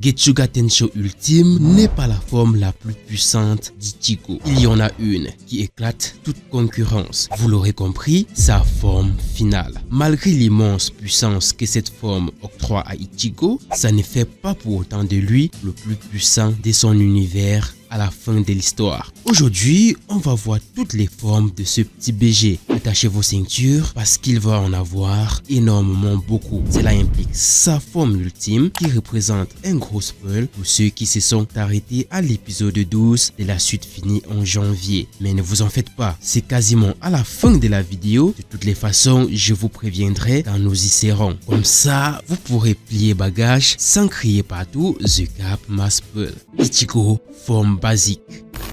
Getsuga Tensho Ultime n'est pas la forme la plus puissante d'Ichigo. Il y en a une qui éclate toute concurrence. Vous l'aurez compris, sa forme finale. Malgré l'immense puissance que cette forme octroie à Ichigo, ça ne fait pas pour autant de lui le plus puissant de son univers à la fin de l'histoire. Aujourd'hui, on va voir toutes les formes de ce petit BG. Attachez vos ceintures parce qu'il va en avoir énormément beaucoup. Cela implique sa forme ultime qui représente un gros spoil pour ceux qui se sont arrêtés à l'épisode 12 de la suite finie en janvier. Mais ne vous en faites pas, c'est quasiment à la fin de la vidéo. De toutes les façons, je vous préviendrai quand nous y serons. Comme ça, vous pourrez plier bagage sans crier partout The Cap m'a spoil. Ichigo, forme basique.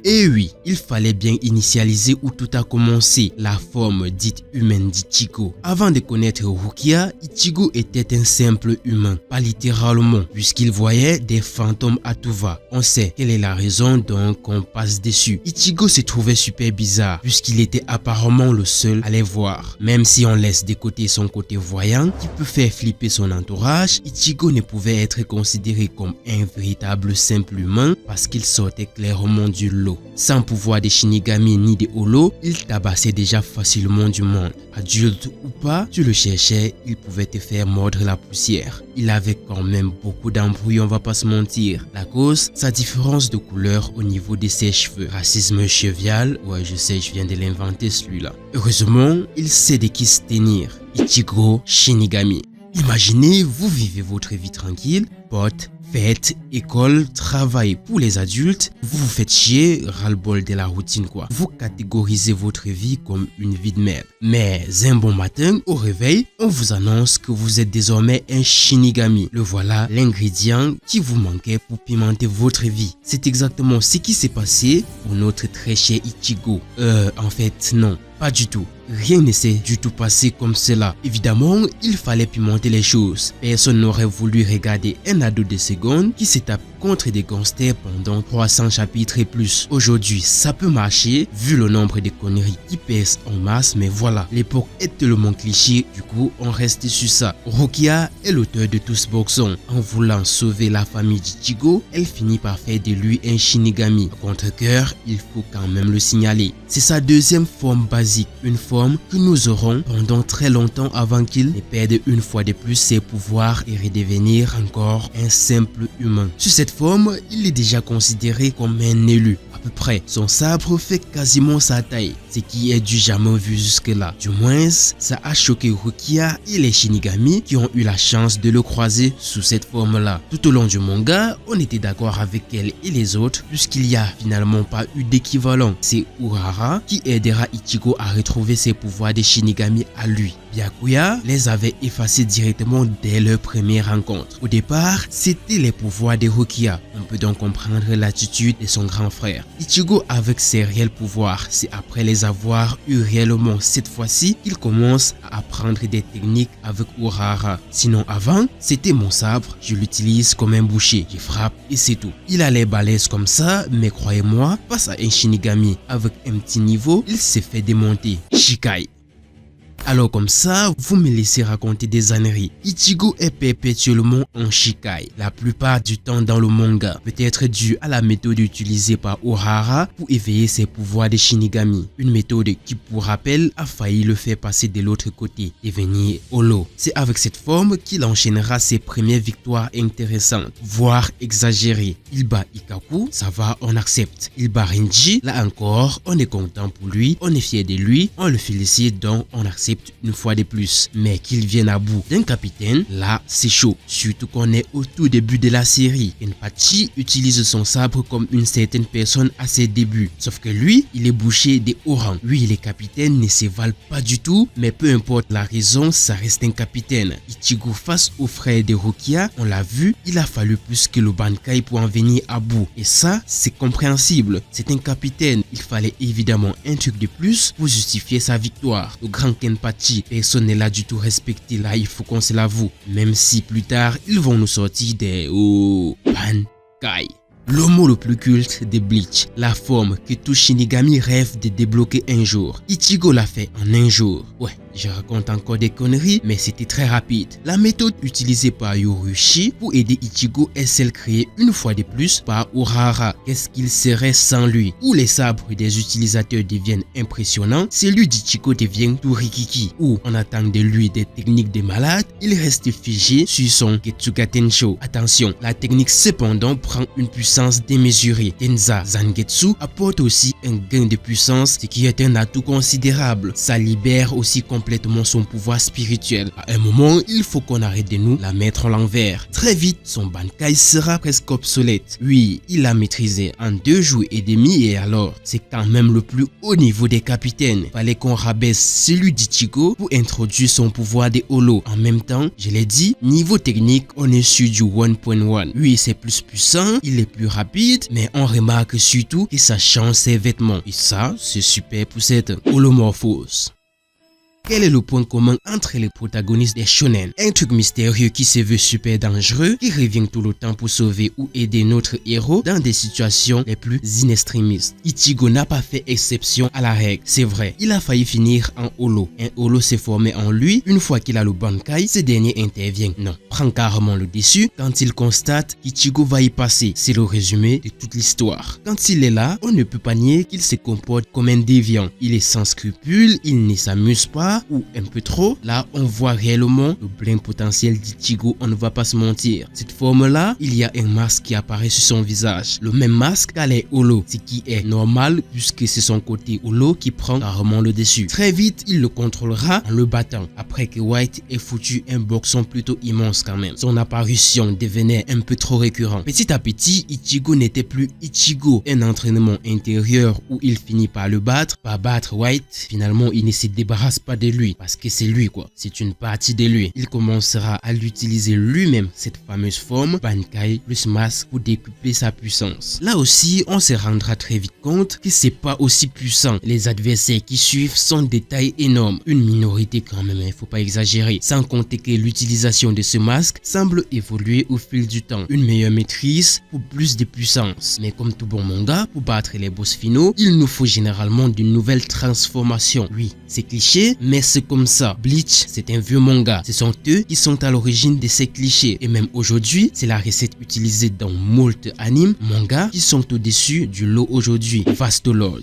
Et oui, il fallait bien initialiser où tout a commencé, la forme dite humaine d'Ichigo. Avant de connaître Rukia, Ichigo était un simple humain, pas littéralement, puisqu'il voyait des fantômes à tout va. On sait quelle est la raison donc on passe dessus. Ichigo se trouvait super bizarre, puisqu'il était apparemment le seul à les voir. Même si on laisse de côté son côté voyant, qui peut faire flipper son entourage, Ichigo ne pouvait être considéré comme un véritable simple humain, parce qu'il sortait clairement du lot. Sans pouvoir de Shinigami ni de Holo, il tabassait déjà facilement du monde. Adulte ou pas, tu le cherchais, il pouvait te faire mordre la poussière. Il avait quand même beaucoup d'embrouilles, on va pas se mentir. La cause, sa différence de couleur au niveau de ses cheveux. Racisme chevial, ouais je sais, je viens de l'inventer celui-là. Heureusement, il sait de qui se tenir. Ichigo Shinigami. Imaginez, vous vivez votre vie tranquille, potes, fête, école, travail pour les adultes, vous vous faites chier, ras-le-bol de la routine quoi. Vous catégorisez votre vie comme une vie de merde. Mais un bon matin, au réveil, on vous annonce que vous êtes désormais un Shinigami. Le voilà, l'ingrédient qui vous manquait pour pimenter votre vie. C'est exactement ce qui s'est passé pour notre très cher Ichigo. En fait, non. Pas du tout. Rien ne s'est du tout passé comme cela. Évidemment, il fallait pimenter les choses. Personne n'aurait voulu regarder un ado de seconde qui se tape contre des gangsters pendant 300 chapitres et plus. Aujourd'hui, ça peut marcher vu le nombre de conneries qui pèsent en masse, mais voilà, l'époque est tellement cliché, du coup, on reste sur ça. Rukia est l'auteur de tout ce boxon. En voulant sauver la famille d'Ichigo, elle finit par faire de lui un Shinigami. A contre-cœur, il faut quand même le signaler. C'est sa deuxième forme basique, une forme que nous aurons pendant très longtemps avant qu'il ne perde une fois de plus ses pouvoirs et redevenir encore un simple humain. Sur cette forme, il est déjà considéré comme un élu. À peu près, son sabre fait quasiment sa taille, ce qui est du jamais vu jusque-là. Du moins, ça a choqué Rukia et les Shinigami qui ont eu la chance de le croiser sous cette forme-là. Tout au long du manga, on était d'accord avec elle et les autres puisqu'il n'y a finalement pas eu d'équivalent. C'est Urara qui aidera Ichigo à retrouver ses pouvoirs de Shinigami à lui. Byakuya les avait effacés directement dès leur première rencontre. Au départ, c'était les pouvoirs de Rukia. On peut donc comprendre l'attitude de son grand frère. Ichigo avec ses réels pouvoirs, c'est après les avoir eu réellement cette fois-ci qu'il commence à apprendre des techniques avec Urara. Sinon avant, c'était mon sabre, je l'utilise comme un boucher, je frappe et c'est tout. Il a les balèzes comme ça, mais croyez-moi, face à un Shinigami avec un petit niveau, il s'est fait démonter. Shikai. Alors comme ça, vous me laissez raconter des âneries. Ichigo est perpétuellement en Shikai, la plupart du temps dans le manga, peut-être dû à la méthode utilisée par Urara pour éveiller ses pouvoirs de Shinigami. Une méthode qui, pour rappel, a failli le faire passer de l'autre côté, devenir Holo. C'est avec cette forme qu'il enchaînera ses premières victoires intéressantes, voire exagérées. Il bat Ikkaku, ça va, on accepte. Il bat Renji, là encore, on est content pour lui, on est fier de lui, on le félicite donc on accepte une fois de plus. Mais qu'il vienne à bout d'un capitaine, là c'est chaud. Surtout qu'on est au tout début de la série. Kenpachi utilise son sabre comme une certaine personne à ses débuts. Sauf que lui, il est bouché des hauts rangs. Lui, les capitaines ne se valent pas du tout, mais peu importe la raison, ça reste un capitaine. Ichigo face au frère de Rukia, on l'a vu, il a fallu plus que le Bankai pour en venir à bout. Et ça, c'est compréhensible. C'est un capitaine. Il fallait évidemment un truc de plus pour justifier sa victoire. Le grand Kenpachi, personne n'est là du tout respecté là, il faut qu'on se l'avoue. Même si plus tard, ils vont nous sortir des Bankai. Le mot le plus culte de Bleach, la forme que tout Shinigami rêve de débloquer un jour. Ichigo l'a fait en un jour. Ouais, je raconte encore des conneries, mais c'était très rapide. La méthode utilisée par Yoruichi pour aider Ichigo est celle créée une fois de plus par Urahara. Qu'est-ce qu'il serait sans lui? Où les sabres des utilisateurs deviennent impressionnants, celui d'Ichigo devient tout rikiki. Où on attend de lui des techniques de malade, il reste figé sur son Getsuga Tensho. Attention, la technique cependant prend une puissance démesurée. Tenza Zangetsu apporte aussi un gain de puissance, ce qui est un atout considérable. Ça libère aussi complètement son pouvoir spirituel. À un moment, il faut qu'on arrête de nous la mettre à l'envers. Très vite, son Bankai sera presque obsolète. Oui, il l'a maîtrisé en 2 jours et demi et alors, c'est quand même le plus haut niveau des capitaines. Fallait qu'on rabaisse celui d'Ichigo pour introduire son pouvoir des holos. En même temps, je l'ai dit, niveau technique, on est sur du 1.1. Oui, c'est plus puissant, il est plus rapide, mais on remarque surtout que ça change ses vêtements. Et ça, c'est super pour cette holomorphose. Quel est le point commun entre les protagonistes des shonen? Un truc mystérieux qui se veut super dangereux, qui revient tout le temps pour sauver ou aider notre héros dans des situations les plus inextrémistes. Ichigo n'a pas fait exception à la règle, c'est vrai. Il a failli finir en holo. Un holo s'est formé en lui une fois qu'il a le Bankai, ce dernier intervient. Non, prend carrément le dessus quand il constate qu'Ichigo va y passer. C'est le résumé de toute l'histoire. Quand il est là, on ne peut pas nier qu'il se comporte comme un déviant. Il est sans scrupules, il ne s'amuse pas, ou un peu trop. Là, on voit réellement le plein potentiel d'Ichigo, on ne va pas se mentir. Cette forme-là, il y a un masque qui apparaît sur son visage. Le même masque qu'a les holos, ce qui est normal puisque c'est son côté holo qui prend carrément le dessus. Très vite, il le contrôlera en le battant. Après que White ait foutu un boxon plutôt immense quand même. Son apparition devenait un peu trop récurrent. Petit à petit, Ichigo n'était plus Ichigo. Un entraînement intérieur où il finit par le battre, par battre White. Finalement, il ne se débarrasse pas de lui parce que c'est lui quoi, c'est une partie de lui. Il commencera à l'utiliser lui-même, cette fameuse forme Bankai plus masque pour décupler sa puissance. Là aussi, on se rendra très vite compte que c'est pas aussi puissant. Les adversaires qui suivent sont des tailles énormes, une minorité quand même, il faut pas exagérer. Sans compter que l'utilisation de ce masque semble évoluer au fil du temps. Une meilleure maîtrise pour plus de puissance. Mais comme tout bon manga, pour battre les boss finaux, il nous faut généralement de nouvelles transformations. Oui, c'est cliché, mais c'est comme ça. Bleach, c'est un vieux manga. Ce sont eux qui sont à l'origine de ces clichés. Et même aujourd'hui, c'est la recette utilisée dans moult animes, mangas qui sont au-dessus du lot aujourd'hui. Vastolord.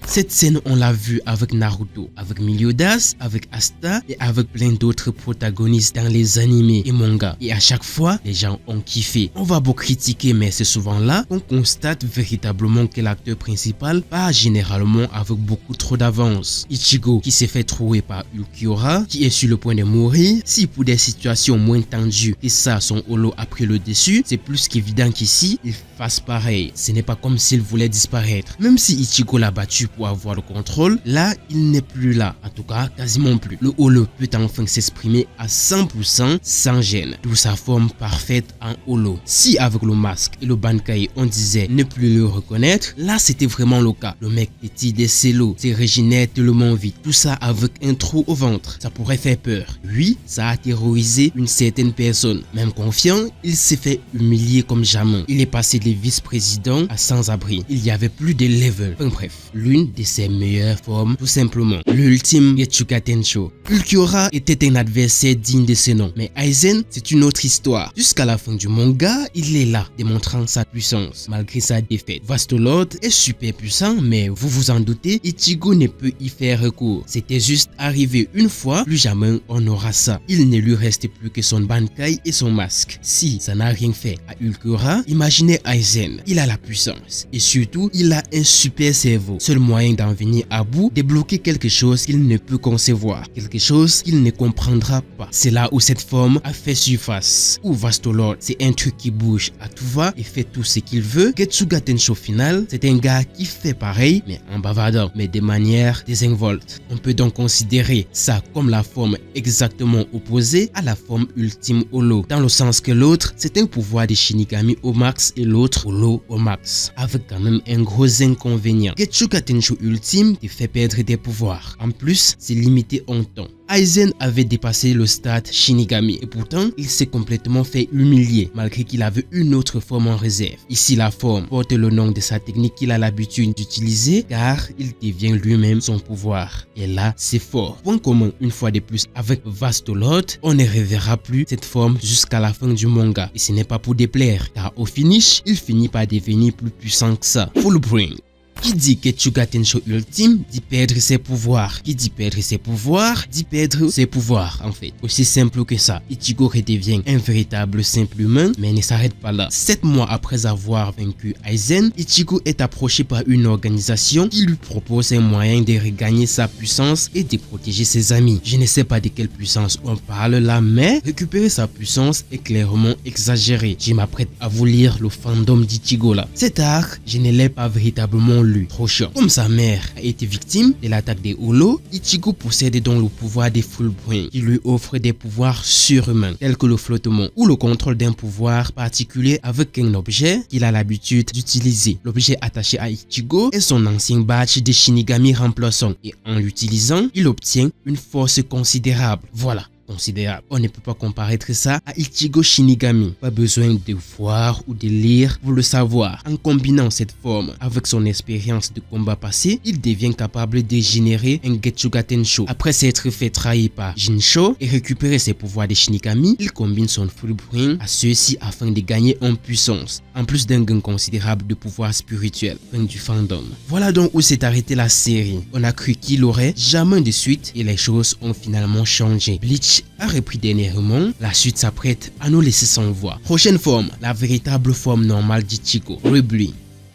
Cette scène, on l'a vu avec Naruto, avec Meliodas, avec Asta et avec plein d'autres protagonistes dans les animés et mangas. Et à chaque fois, les gens ont kiffé. On va beau critiquer, mais c'est souvent là qu'on constate véritablement que l'acteur principal part généralement avec beaucoup trop d'avance. Ichigo, qui s'est fait trouver par Ulquiorra, qui est sur le point de mourir, si pour des situations moins tendues que ça, son holo a pris le dessus, c'est plus qu'évident qu'ici, il fasse pareil. Ce n'est pas comme s'il voulait disparaître. Même si Ichigo l'a battu pour avoir le contrôle, là, il n'est plus là. En tout cas, quasiment plus. Le holo peut enfin s'exprimer à 100% sans gêne. D'où sa forme parfaite en holo. Si avec le masque et le Bankai, on disait ne plus le reconnaître, là, c'était vraiment le cas. Le mec petit des cellos, se régénère tellement vite. Tout ça avec un trou au ventre. Ça pourrait faire peur. Oui, ça a terrorisé une certaine personne. Même confiant, il s'est fait humilier comme jamais. Il est passé de vice-président à sans-abri. Il y avait plus de level. Enfin bref, l'une de ses meilleures formes, tout simplement. L'ultime Getsuga Tensho. Ulquiorra était un adversaire digne de ce nom, mais Aizen, c'est une autre histoire. Jusqu'à la fin du manga, il est là, démontrant sa puissance, malgré sa défaite. Vastolord est super puissant, mais vous vous en doutez, Ichigo ne peut y faire recours. C'était juste arrivé une fois, plus jamais on aura ça. Il ne lui reste plus que son Bankai et son masque. Si ça n'a rien fait à Ulquiorra, imaginez Aizen. Il a la puissance, et surtout, il a un super cerveau. Seul moyen d'en venir à bout, débloquer quelque chose qu'il ne peut concevoir, quelque chose qu'il ne comprendra pas. C'est là où cette forme a fait surface. Ou Vastolord, c'est un truc qui bouge à tout va et fait tout ce qu'il veut. Getsuga Tensho final, c'est un gars qui fait pareil, mais en bavardant, mais de manière désinvolte. On peut donc considérer ça comme la forme exactement opposée à la forme ultime holo, dans le sens que l'autre, c'est un pouvoir de Shinigami au max et l'autre holo au max, avec quand même un gros inconvénient. Getsuga Tensho Tensho ultime te fait perdre tes pouvoirs. En plus, c'est limité en temps. Aizen avait dépassé le stade Shinigami et pourtant, il s'est complètement fait humilier malgré qu'il avait une autre forme en réserve. Ici, la forme porte le nom de sa technique qu'il a l'habitude d'utiliser car il devient lui-même son pouvoir. Et là, c'est fort. Point commun une fois de plus avec Vastolord, on ne reverra plus cette forme jusqu'à la fin du manga. Et ce n'est pas pour déplaire car au finish, il finit par devenir plus puissant que ça. Fullbring. Qui dit Getsuga Tensho ultime dit perdre ses pouvoirs. Qui dit perdre ses pouvoirs dit perdre ses pouvoirs en fait. Aussi simple que ça. Ichigo redevient un véritable simple humain mais ne s'arrête pas là. 7 mois après avoir vaincu Aizen, Ichigo est approché par une organisation qui lui propose un moyen de regagner sa puissance et de protéger ses amis. Je ne sais pas de quelle puissance on parle là, mais récupérer sa puissance est clairement exagéré. Je m'apprête à vous lire le fandom d'Ichigo là. Cet arc, je ne l'ai pas véritablement lu. Trop chiant. Comme sa mère a été victime de l'attaque des Hollow, Ichigo possède donc le pouvoir des Fullbring qui lui offre des pouvoirs surhumains tels que le flottement ou le contrôle d'un pouvoir particulier avec un objet qu'il a l'habitude d'utiliser. L'objet attaché à Ichigo est son ancien badge de Shinigami remplaçant et en l'utilisant, il obtient une force considérable. Voilà. Considérable. On ne peut pas comparer ça à Ichigo Shinigami. Pas besoin de voir ou de lire pour le savoir. En combinant cette forme avec son expérience de combat passé, il devient capable de générer un Getsuga Tensho. Après s'être fait trahir par Jinsho et récupérer ses pouvoirs de Shinigami, il combine son Fullbring à ceux-ci afin de gagner en puissance, en plus d'un gain considérable de pouvoir spirituel. Fin du fandom. Voilà donc où s'est arrêtée la série. On a cru qu'il aurait jamais de suite et les choses ont finalement changé. Bleach a repris dernièrement, la suite s'apprête à nous laisser sans voix. Prochaine forme, la véritable forme normale d'Ichigo, Rebli.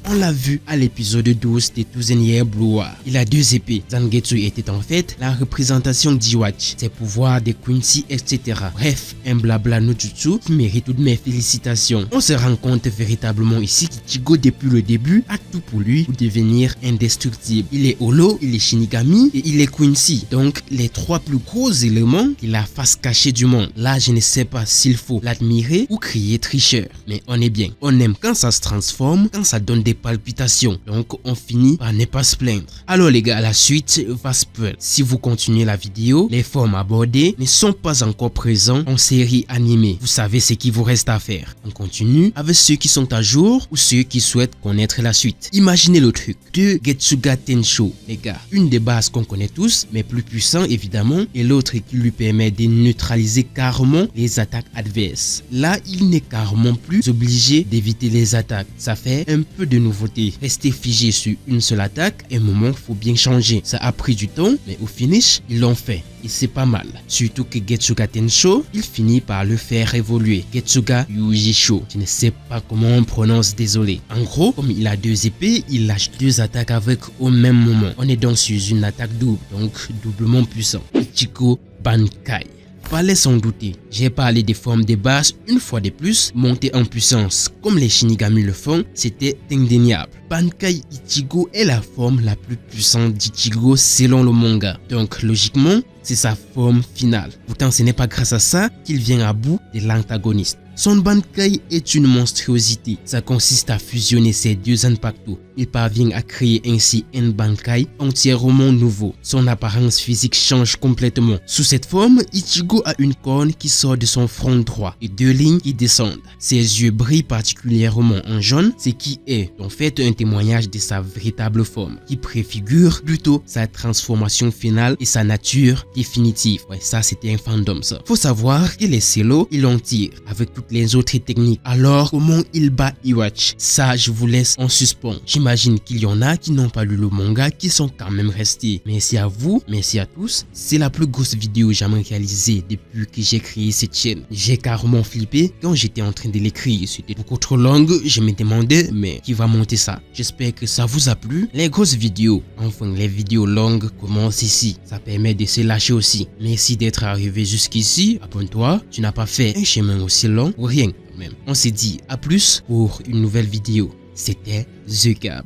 On l'a vu à l'épisode 12 de Thousand Year Blue War. Il a 2 épées. Zangetsu était en fait la représentation d'Iwachi, ses pouvoirs de Quincy, etc. Bref, un blabla no jutsu qui mérite toutes mes félicitations. On se rend compte véritablement ici qu'Ichigo depuis le début a tout pour lui pour devenir indestructible. Il est Hollow, il est Shinigami et il est Quincy. Donc les 3 plus gros éléments qui la face cachée du monde. Là, je ne sais pas s'il faut l'admirer ou crier tricheur. Mais on est bien. On aime quand ça se transforme, quand ça donne des palpitations, donc on finit par ne pas se plaindre. Alors les gars, la suite va spoil. Si vous continuez la vidéo, les formes abordées ne sont pas encore présentes en série animée. Vous savez ce qu'il vous reste à faire. On continue avec ceux qui sont à jour ou ceux qui souhaitent connaître la suite. Imaginez le truc de Getsuga Tensho, les gars. Une des bases qu'on connaît tous, mais plus puissant évidemment, et l'autre qui lui permet de neutraliser carrément les attaques adverses. Là, il n'est carrément plus obligé d'éviter les attaques. Ça fait un peu de nouveauté. Rester figé sur une seule attaque, un moment faut bien changer. Ça a pris du temps, mais au finish, ils l'ont fait. Et c'est pas mal. Surtout que Getsuga Tensho, il finit par le faire évoluer. Getsuga Yujisho. Je ne sais pas comment on prononce, désolé. En gros, comme il a 2 épées, il lâche 2 attaques avec au même moment. On est donc sur une attaque double, donc doublement puissant. Ichigo Bankai. Fallait s'en douter. J'ai parlé des formes de base une fois de plus, montées en puissance. Comme les Shinigami le font, c'était indéniable. Bankai Ichigo est la forme la plus puissante d'Ichigo selon le manga. Donc logiquement, c'est sa forme finale. Pourtant, ce n'est pas grâce à ça qu'il vient à bout de l'antagoniste. Son Bankai est une monstruosité. Ça consiste à fusionner ces 2 impactos. Il parvient à créer ainsi un Bankai entièrement nouveau. Son apparence physique change complètement. Sous cette forme, Ichigo a une corne qui sort de son front droit et 2 lignes qui descendent. Ses yeux brillent particulièrement en jaune, ce qui est en fait un témoignage de sa véritable forme, qui préfigure plutôt sa transformation finale et sa nature définitive. Ouais, ça c'était un fandom ça. Faut savoir que les Cello, ils l'en tirent avec toutes les autres techniques. Alors, comment il bat Iwachi? Ça, je vous laisse en suspens. J'imagine qu'il y en a qui n'ont pas lu le manga, qui sont quand même restés. Merci à vous, merci à tous. C'est la plus grosse vidéo jamais réalisée depuis que j'ai créé cette chaîne. J'ai carrément flippé quand j'étais en train de l'écrire. C'était beaucoup trop long. Je me demandais, mais qui va monter ça? J'espère que ça vous a plu. Les grosses vidéos, enfin les vidéos longues commencent ici. Ça permet de se lâcher aussi. Merci d'être arrivé jusqu'ici. Abonne-toi. Tu n'as pas fait un chemin aussi long ou rien même. On s'est dit à plus pour une nouvelle vidéo. C'était The Gab.